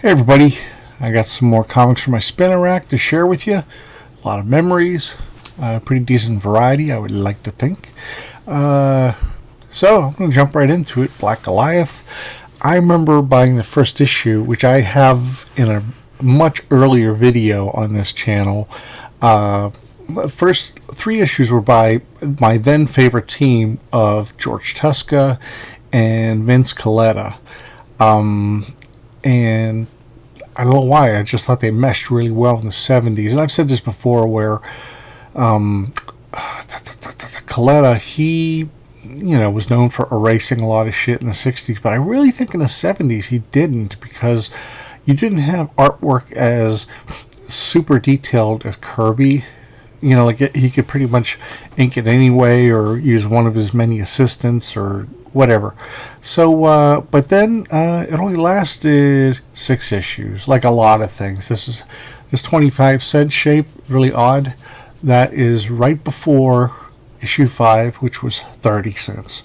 Hey everybody, I got some more comics from my spinner rack to share with you. A lot of memories, pretty decent variety, I would like to think. So I'm going to jump right into it. Black Goliath. I remember buying the first issue, which I have in a much earlier video on this channel. The first three issues were by my then favorite team of George Tuska and Vince Colletta. And I don't know why, I just thought they meshed really well in the 70s. And I've said this before where Colletta, he was known for erasing a lot of shit in the 60s, but I really think in the 70s he didn't, because you didn't have artwork as super detailed as Kirby. He could pretty much ink it anyway or use one of his many assistants or whatever. So, but then it only lasted 6 issues, like a lot of things. This 25-cent shape, really odd. That is right before issue 5, which was 30 cents.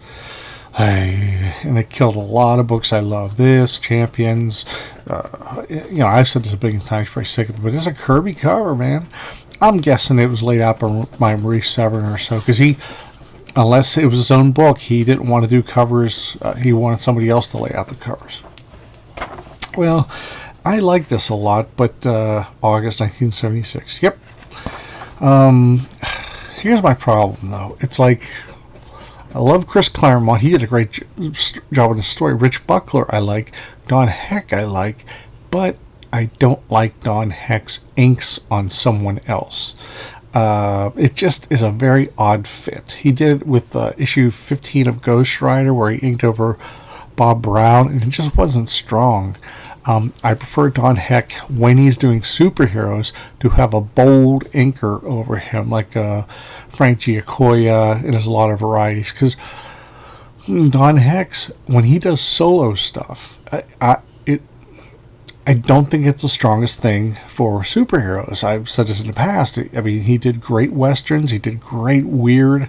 And it killed a lot of books I love. This, Champions, I've said this a billion times, probably sick of it, but it's a Kirby cover, man. I'm guessing it was laid out by Maurice Severin or so, because unless it was his own book, he didn't want to do covers. He wanted somebody else to lay out the covers. Well, I like this a lot, but August 1976. Yep. Here's my problem, though. It's like, I love Chris Claremont. He did a great job in the story. Rich Buckler, I like. Don Heck, I like. But I don't like Don Heck's inks on someone else. It just is a very odd fit. He did it with issue 15 of Ghost Rider, where he inked over Bob Brown, and it just wasn't strong. I prefer Don Heck, when he's doing superheroes, to have a bold inker over him, like Frank Giacoia, and there's a lot of varieties. Because Don Heck's, when he does solo stuff, I don't think it's the strongest thing for superheroes. I've said this in the past. I mean, he did great westerns. He did great weird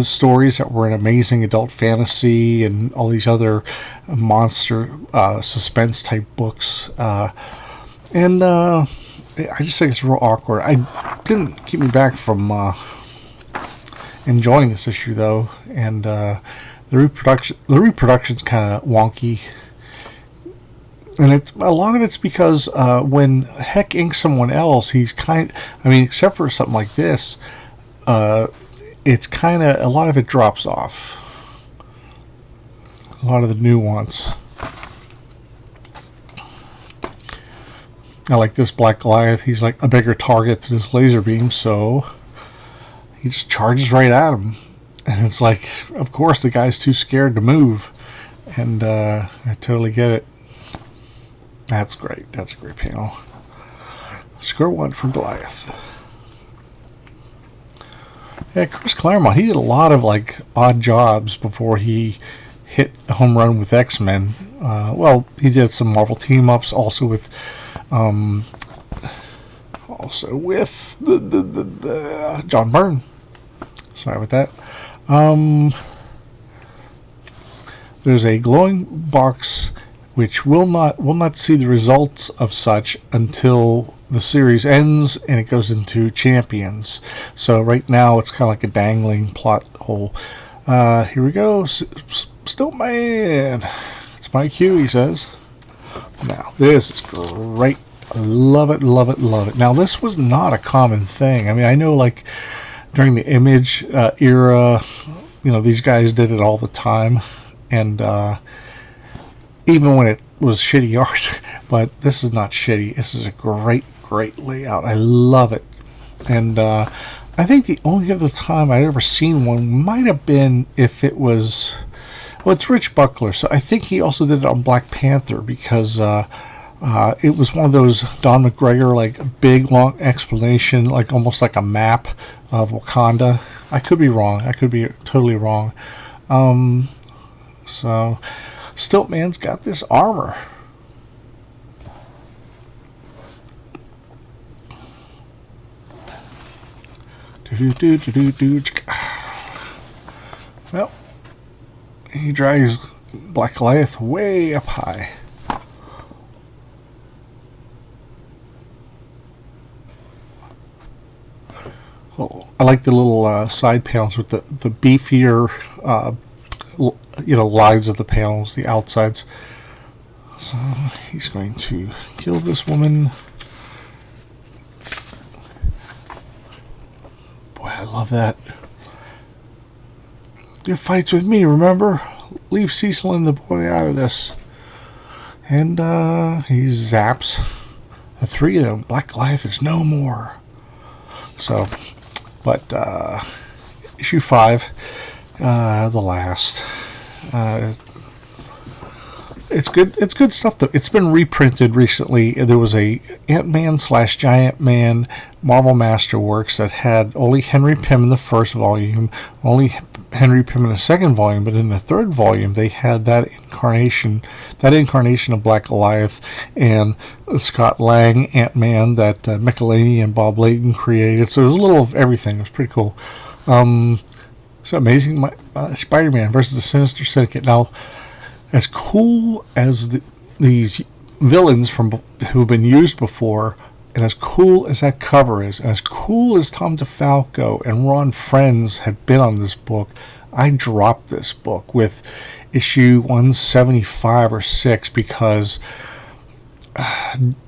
stories that were in amazing adult fantasy and all these other monster suspense type books. And I just think it's real awkward. I didn't keep me back from enjoying this issue, though. And the reproduction's kind of wonky. And a lot of it's because when Heck inks someone else, except for something like this, it's kind of, a lot of it drops off. A lot of the nuance. I like this Black Goliath. He's like a bigger target than his laser beam, so he just charges right at him. And it's like, of course, the guy's too scared to move. And I totally get it. That's great. That's a great panel. Score 1 for Goliath. Yeah, Chris Claremont, he did a lot of like odd jobs before he hit a home run with X-Men. He did some Marvel team-ups, also with John Byrne. Sorry about that. There's a glowing box which will not see the results of such until the series ends and it goes into Champions. So right now it's kind of like a dangling plot hole. Here we go. Stiltman. It's my cue, he says. Now, this is great. I love it, love it, love it. Now, this was not a common thing. I mean, I know, like, during the Image era, these guys did it all the time. And even when it was shitty art, but this is not shitty. This is a great, great layout. I love it. And I think the only other time I'd ever seen one might have been if it was, it's Rich Buckler. So I think he also did it on Black Panther, because it was one of those Don McGregor, like, big, long explanation, like almost like a map of Wakanda. I could be wrong. I could be totally wrong. So Stiltman's got this armor. Well, he drags Black Goliath way up high. I like the little side panels with the beefier, lines of the panels, the outsides. So he's going to kill this woman. Boy, I love that. Your fight's with me, remember? Leave Cecil and the boy out of this. And he zaps the three of them. Black Goliath is no more. So, but issue 5, the last. It's good. It's good stuff. Though it's been reprinted recently. There was a Ant-Man / Giant Man Marvel Masterworks that had only Henry Pym in the first volume, only Henry Pym in the second volume, but in the third volume they had that incarnation of Black Goliath and Scott Lang Ant-Man that Michelini and Bob Layton created. So it was a little of everything. It was pretty cool. So Amazing Spider-Man versus the Sinister Syndicate. Now, as cool as these villains who've been used before, and as cool as that cover is, and as cool as Tom DeFalco and Ron Frenz had been on this book, I dropped this book with issue 175 or 6 because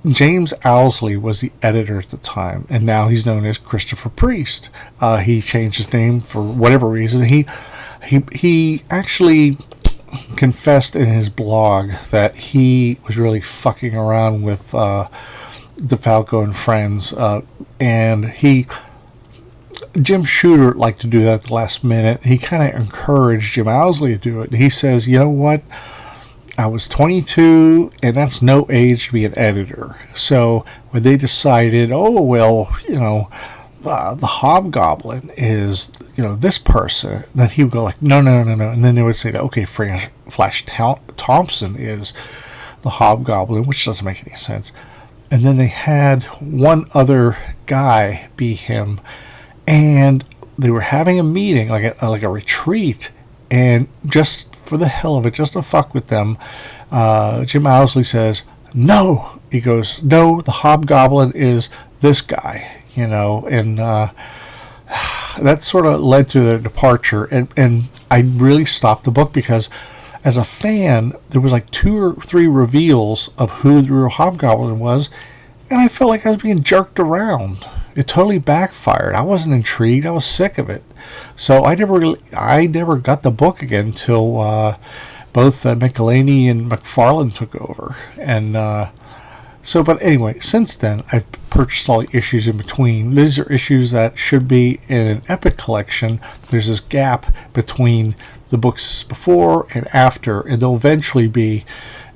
James Owsley was the editor at the time, and now he's known as Christopher Priest. He changed his name for whatever reason. He actually confessed in his blog that he was really fucking around with DeFalco and friends, and Jim Shooter liked to do that at the last minute. He kind of encouraged Jim Owsley to do it. He says, you know what? I was 22, and that's no age to be an editor. So when they decided, the Hobgoblin is, this person, then he would go like, no. And then they would say, okay, Flash Thompson is the Hobgoblin, which doesn't make any sense. And then they had one other guy be him, and they were having a meeting, like a retreat, and just for the hell of it, just to fuck with them, Jim Owsley says, no. He goes, no, the Hobgoblin is this guy, and that sort of led to their departure. And I really stopped the book because as a fan, there was like 2 or 3 reveals of who the real Hobgoblin was, and I felt like I was being jerked around. It totally backfired. I wasn't intrigued. I was sick of it. So I never got the book again until both Michelini and McFarlane took over. And but anyway, since then, I've purchased all the issues in between. These are issues that should be in an Epic collection. There's this gap between the books before and after, and there'll eventually be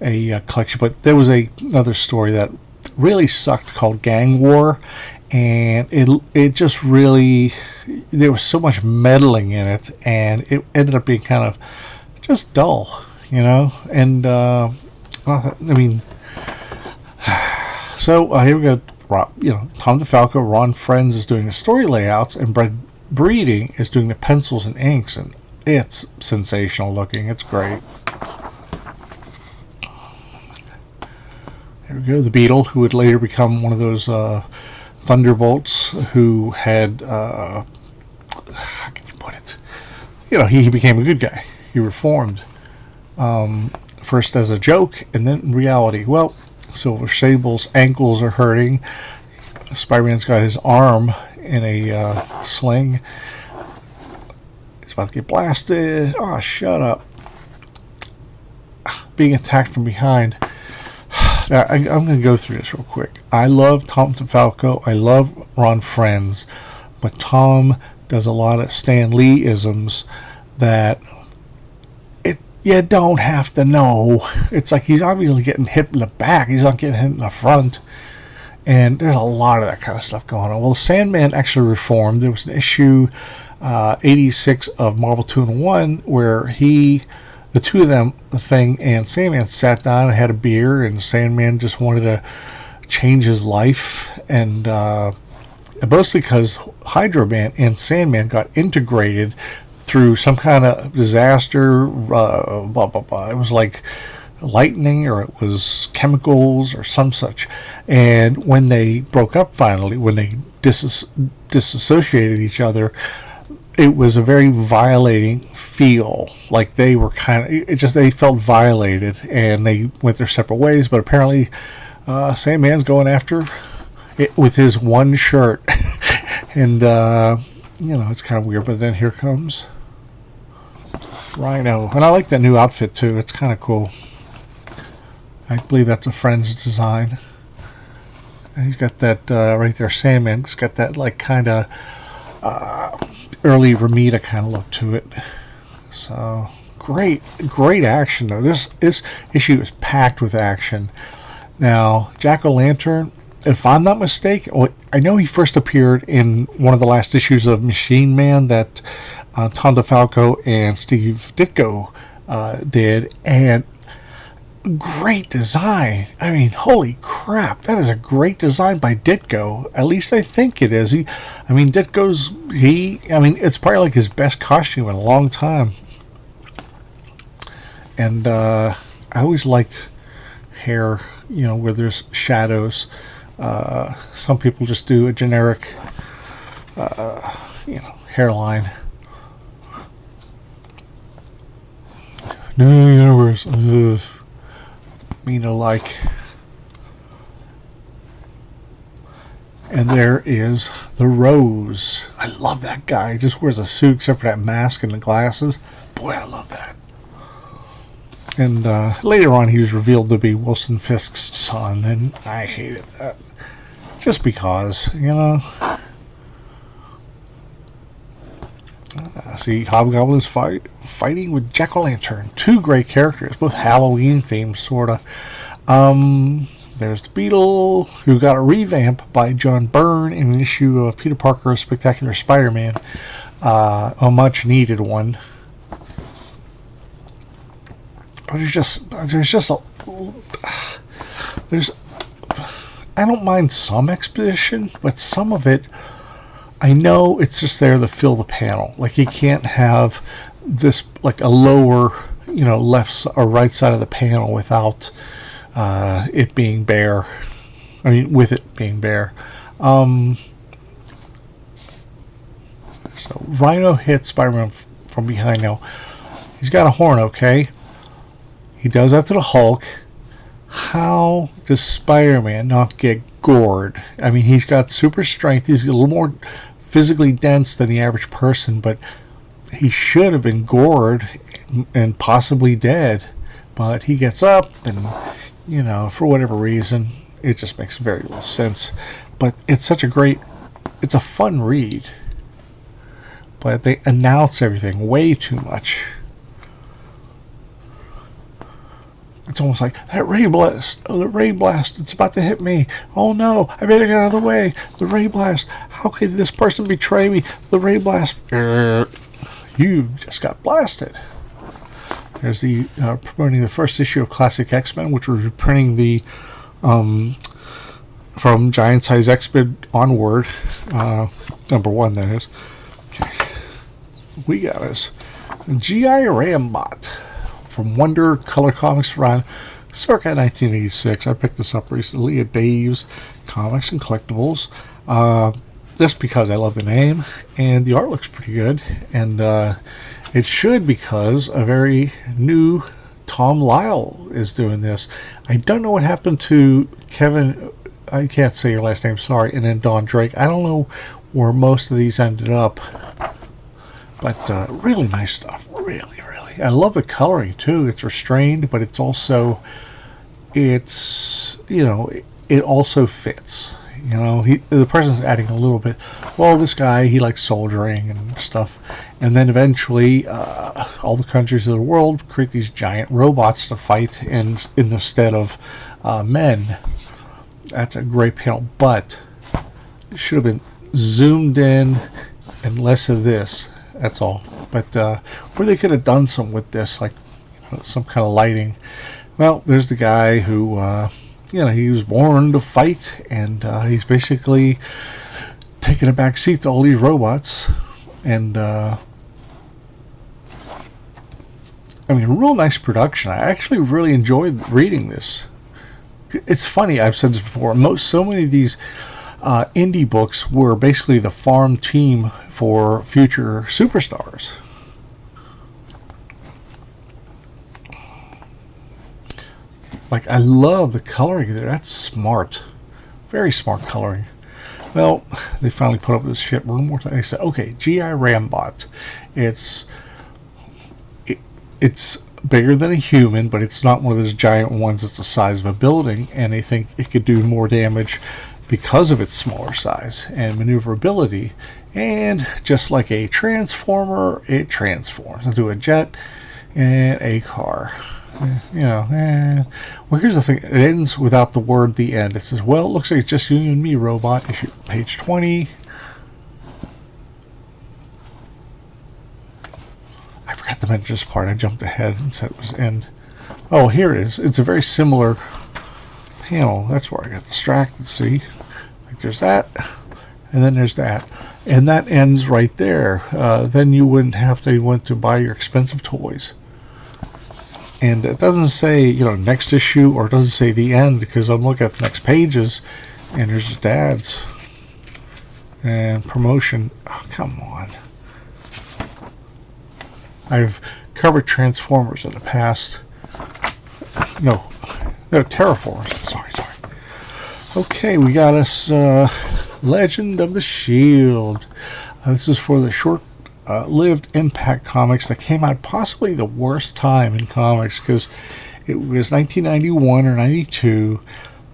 a collection. But there was another story that really sucked called Gang War, and it just really, there was so much meddling in it, and it ended up being kind of just dull, and so here we go. Tom DeFalco, Ron Frenz is doing the story layouts, and Brett Breeding is doing the pencils and inks, and it's sensational looking. It's great. Here we go. The Beetle, who would later become one of those Thunderbolts, who had how can you put it? He became a good guy. He reformed, first as a joke, and then in reality. Well, Silver Sable's ankles are hurting. Spider-Man's got his arm in a sling. He's about to get blasted. Oh, shut up. Being attacked from behind. Now, I'm going to go through this real quick. I love Tom DeFalco. I love Ron Frenz. But Tom does a lot of Stan Lee-isms that you don't have to know. It's like he's obviously getting hit in the back. He's not getting hit in the front. And there's a lot of that kind of stuff going on. Well, Sandman actually reformed. There was an issue 86 of Marvel 2-in-1 where the two of them, the Thing and Sandman, sat down and had a beer, and Sandman just wanted to change his life. And mostly because Hydro Man and Sandman got integrated through some kind of disaster, blah, blah, blah. It was like lightning, or it was chemicals, or some such. And when they broke up finally, when they disassociated each other, it was a very violating feel. Like they were they felt violated, and they went their separate ways. But apparently, Sandman's going after it with his one shirt. And, it's kind of weird. But then here comes Rhino. And I like that new outfit, too. It's kind of cool. I believe that's a friend's design. And he's got that, right there, Sandman. He's got that, like, kind of early Ramita kind of look to it. So, great action, though. This issue is packed with action. Now, Jack-O-Lantern, if I'm not mistaken, well, I know he first appeared in one of the last issues of Machine Man that Tom DeFalco and Steve Ditko did, and great design. I mean, holy crap, that is a great design by Ditko. At least I think it is. It's probably like his best costume in a long time. And I always liked hair, where there's shadows. Some people just do a generic, hairline. New universe. Like. And there is the Rose. I love that guy. He just wears a suit except for that mask and the glasses. Boy, I love that. And later on, he was revealed to be Wilson Fisk's son, and I hated that. Just because, See, Hobgoblin's fighting with Jack-O-Lantern. Two great characters, both Halloween themed, sort of. There's the Beetle, who got a revamp by John Byrne in an issue of Peter Parker's Spectacular Spider-Man. A much needed one. I don't mind some exposition, but some of it, I know it's just there to fill the panel. Like, you can't have this, like, a lower, left or right side of the panel without it being bare. I mean, with it being bare. So, Rhino hits Spider-Man from behind now. He's got a horn, okay? He does that to the Hulk. How does Spider-Man not get gored? I mean, he's got super strength. He's a little more physically dense than the average person, but he should have been gored and possibly dead. But he gets up and, for whatever reason, it just makes very little sense. But it's it's a fun read. But they announce everything way too much. It's almost like, the ray blast, it's about to hit me. Oh no, I better get out of the way. The ray blast, how could this person betray me? The ray blast, you just got blasted. There's the promoting the first issue of Classic X-Men, which was reprinting the from Giant Size X-Men onward, number 1 that is. Okay. We got us G.I. Rambot from Wonder Color Comics around circa 1986. I picked this up recently at Dave's Comics and Collectibles. Just because I love the name, and the art looks pretty good. And it should, because a very new Tom Lyle is doing this. I don't know what happened to Kevin, I can't say your last name, sorry, and then Don Drake. I don't know where most of these ended up. But really nice stuff. Really. I love the coloring too. It's restrained, but it also fits. The person's adding a little bit. Well, this guy, he likes soldiering and stuff. And then eventually, all the countries of the world create these giant robots to fight in the stead of men. That's a great panel, but it should have been zoomed in and less of this. That's all. But where they could have done some with this, like some kind of lighting. Well, there's the guy who, he was born to fight, and he's basically taking a back seat to all these robots. And real nice production. I actually really enjoyed reading this. it's funny. I've said this before. So many of these indie books were basically the farm team for future superstars. Like, I love the coloring there. That's smart. Very smart coloring. Well, they finally put up this shit one more time. They said, okay, G.I. Rambot. It's bigger than a human, but it's not one of those giant ones that's the size of a building, and they think it could do more damage because of its smaller size and maneuverability. And just like a transformer, it transforms into a jet and a car. Well, here's the thing. It ends without the word "the end." It says, well, it looks like it's just you and me, robot. Issue page 20. I forgot to mention this part. I jumped ahead and said it was end. Oh, here it is. It's a very similar panel. That's where I got distracted. See? Like, there's that, and then there's that. And that ends right there. Then you wouldn't have to buy your expensive toys. And it doesn't say, next issue, or it doesn't say the end, because I'm looking at the next pages, and there's just ads and promotion. Oh, come on. I've covered Transformers in the past. No, Terraformers. Sorry. Okay, we got us Legend of the Shield. This is for the short-lived Impact comics that came out possibly the worst time in comics, because it was 1991 or 92.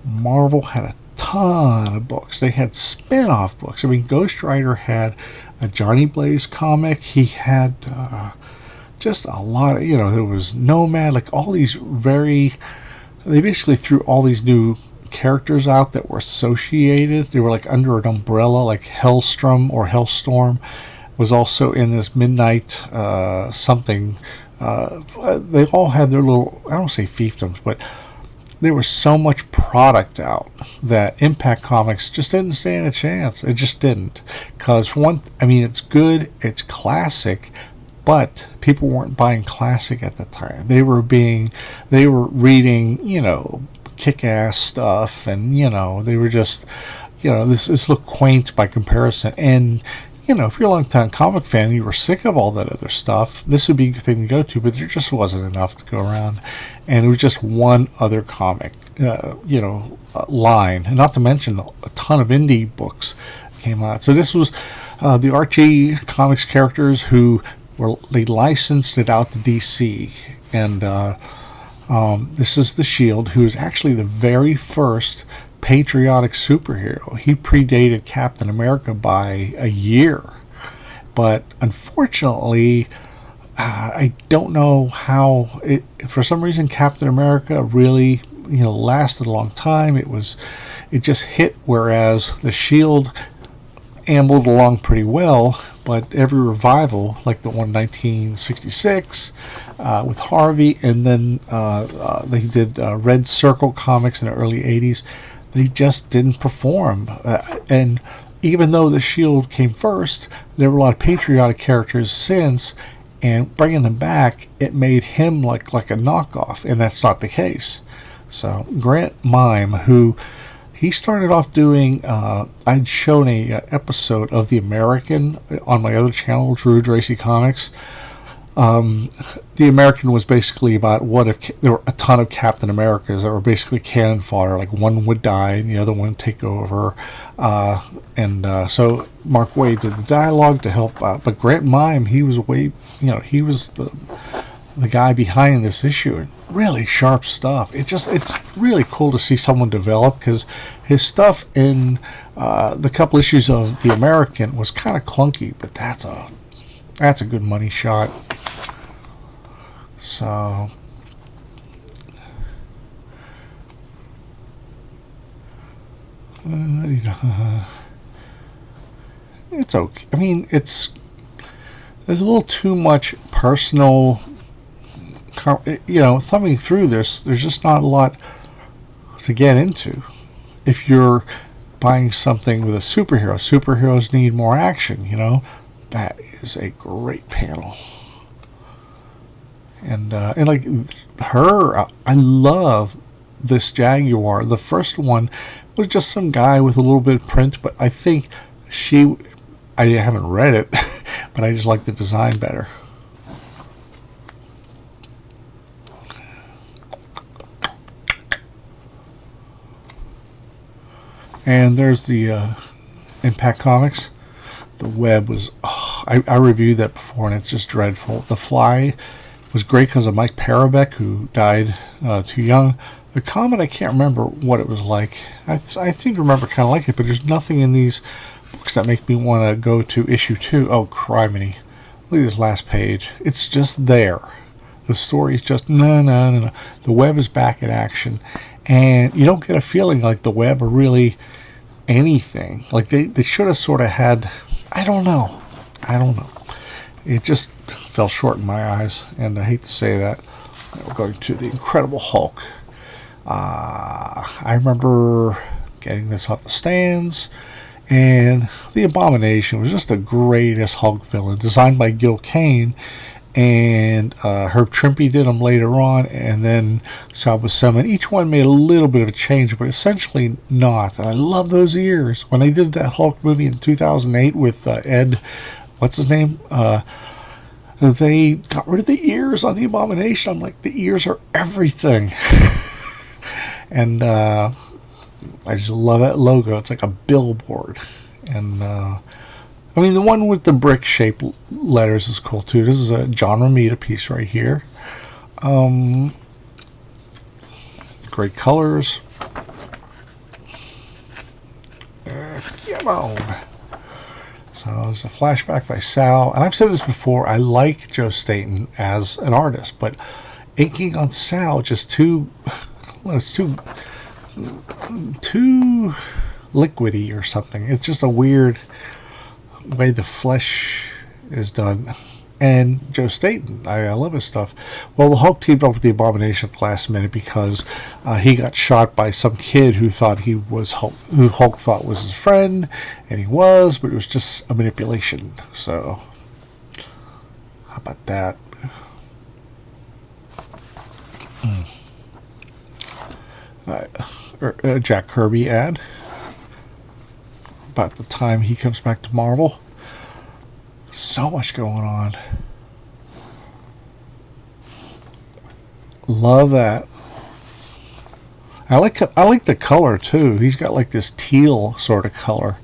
Marvel had a ton of books. They had spin-off books. I mean, Ghost Rider had a Johnny Blaze comic. He had just a lot of, there was Nomad, like all these they basically threw all these new characters out that were associated. They were like under an umbrella, like Hellstorm was also in this Midnight something. They all had their little, I don't say fiefdoms, but there was so much product out that Impact Comics just didn't stand a chance. It just didn't. Because it's good, it's classic, but people weren't buying classic at the time. They were reading, kick-ass stuff, and, they were just, this looked quaint by comparison. And, if you're a long-time comic fan and you were sick of all that other stuff, this would be a good thing to go to, but there just wasn't enough to go around. And it was just one other comic, line. And not to mention a ton of indie books came out. So this was the Archie Comics characters who they licensed it out to DC. And this is the Shield, who is actually the very first patriotic superhero. He predated Captain America by a year, but unfortunately I don't know how for some reason Captain America really lasted a long time. It just hit, whereas the Shield ambled along pretty well, but every revival, like the one 1966 with Harvey, and then they did Red Circle comics in the early 80s, they just didn't perform. And even though the Shield came first, there were a lot of patriotic characters since, and bringing them back, it made him like a knockoff, and that's not the case. So Grant Mime, who he started off doing, I'd shown a episode of The American on my other channel, Drew Dracy Comics. The American was basically about what if there were a ton of Captain Americas that were basically cannon fodder, like one would die and the other one would take over. So Mark Waid did the dialogue to help out. But Grant Mime, he was he was the guy behind this issue. And really sharp stuff. It's really cool to see someone develop, because his stuff in the couple issues of The American was kind of clunky, but that's a good money shot. So it's okay. I mean, there's a little too much personal, thumbing through this. There's just not a lot to get into. If you're buying something with a superhero, superheroes need more action, that is a great panel. And like her, I love this Jaguar. The first one was just some guy with a little bit of print, but I think I haven't read it, but I just like the design better. And there's the Impact Comics. The web was, I reviewed that before, and it's just dreadful. The Fly was great because of Mike Parabek, who died too young. The Comet, I can't remember what it was like. I seem to remember kind of like it, but there's nothing in these books that make me want to go to issue 2. Oh, criminy. Look at this last page. It's just there. The story is just, no. The web is back in action. And you don't get a feeling like the web are really anything. Like they should have sort of had, I don't know. It just fell short in my eyes, and I hate to say that. We're going to the Incredible Hulk. I remember getting this off the stands, and the Abomination was just the greatest Hulk villain, designed by Gil Kane, and Herb Trimpe did them later on, and then Sal Buscema. Each one made a little bit of a change, but essentially not. And I love those ears. When they did that Hulk movie in 2008 with Ed, what's his name? They got rid of the ears on the Abomination. I'm like, the ears are everything. And I just love that logo. It's like a billboard. And I mean, the one with the brick-shaped letters is cool, too. This is a John Romita piece right here. Great colors. Come on. So there's a flashback by Sal. And I've said this before, I like Joe Staton as an artist, but inking on Sal just it's too liquidy or something. It's just a weird way the flesh is done. And Joe Staton, I love his stuff. Well, the Hulk teamed up with the Abomination at the last minute because he got shot by some kid who thought he was Hulk, who Hulk thought was his friend, and he was, but it was just a manipulation. So, how about that? Jack Kirby ad about the time he comes back to Marvel. So much going on. Love that. I like the color too. He's got like this teal sort of color.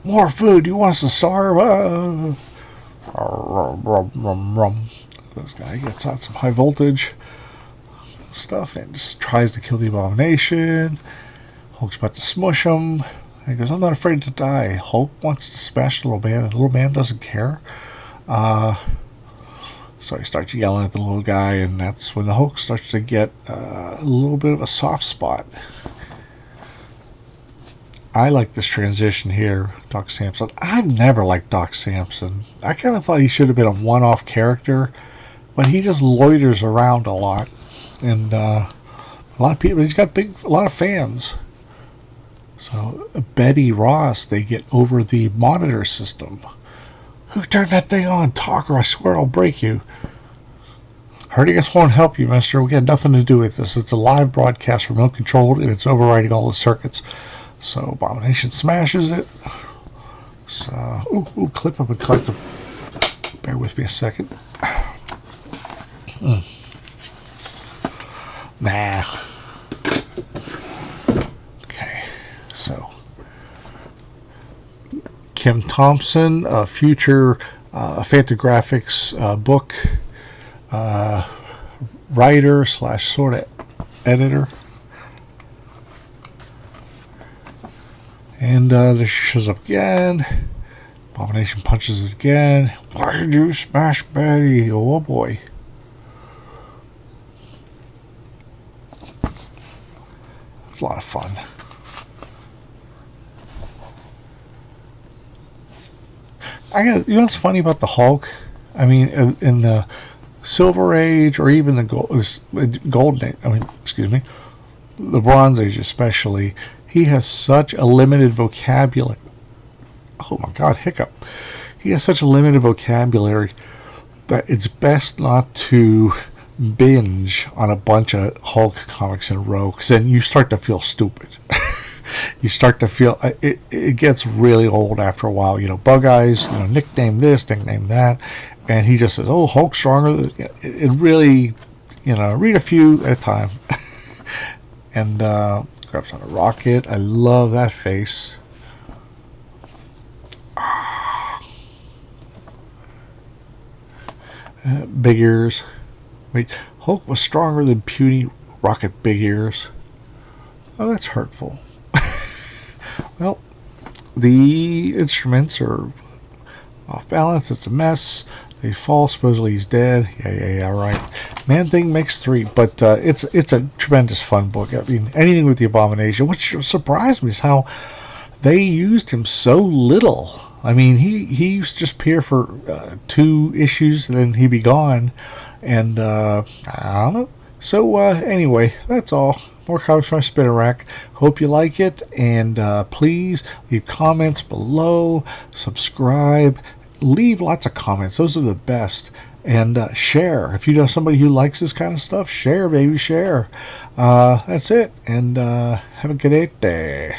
More food. You want us to starve? This guy gets out some high voltage stuff and just tries to kill the Abomination. Hulk's about to smush him. And he goes, I'm not afraid to die. Hulk wants to smash the little man, and the little man doesn't care. So he starts yelling at the little guy, and that's when the Hulk starts to get a little bit of a soft spot. I like this transition here, Doc Samson. I've never liked Doc Samson. I kind of thought he should have been a one-off character, but he just loiters around a lot. And a lot of people, he's got a lot of fans. So Betty Ross, they get over the monitor system. Who turned that thing on? Talk, or I swear I'll break you. Hurting us won't help you, mister. We got nothing to do with this. It's a live broadcast, remote controlled, and it's overriding all the circuits. So Abomination smashes it. So, clip up and collect them. Bear with me a second. Nah. Okay, so Kim Thompson, future Fantagraphics book writer / sort of editor. And there she shows up again. Abomination punches it again. Why did you smash Betty? Oh boy. It's a lot of fun. You know what's funny about the Hulk? I mean, in the Silver Age, or even the Golden Age, the Bronze Age especially, he has such a limited vocabulary. Oh my God, hiccup. He has such a limited vocabulary but it's best not to binge on a bunch of Hulk comics in a row, because then you start to feel stupid. You start to feel it gets really old after a while. Bug Eyes, nickname this, nickname that, and he just says, "Oh, Hulk's stronger." It really, read a few at a time. And grabs on a rocket. I love that face. Big ears. Wait, Hulk was stronger than puny Rocket big ears. Oh, that's hurtful. Well, the instruments are off balance. It's a mess. They fall. Supposedly he's dead. Yeah, right. Man Thing makes 3, but it's a tremendous fun book. I mean, anything with the Abomination. What surprised me is how they used him so little. I mean, he used to just appear for 2 issues, and then he'd be gone. And I don't know. So anyway, that's all. More comics from my spinner rack. Hope you like it, and please leave comments below. Subscribe. Leave lots of comments. Those are the best. And share. If you know somebody who likes this kind of stuff, share, baby, share. That's it. And have a good day.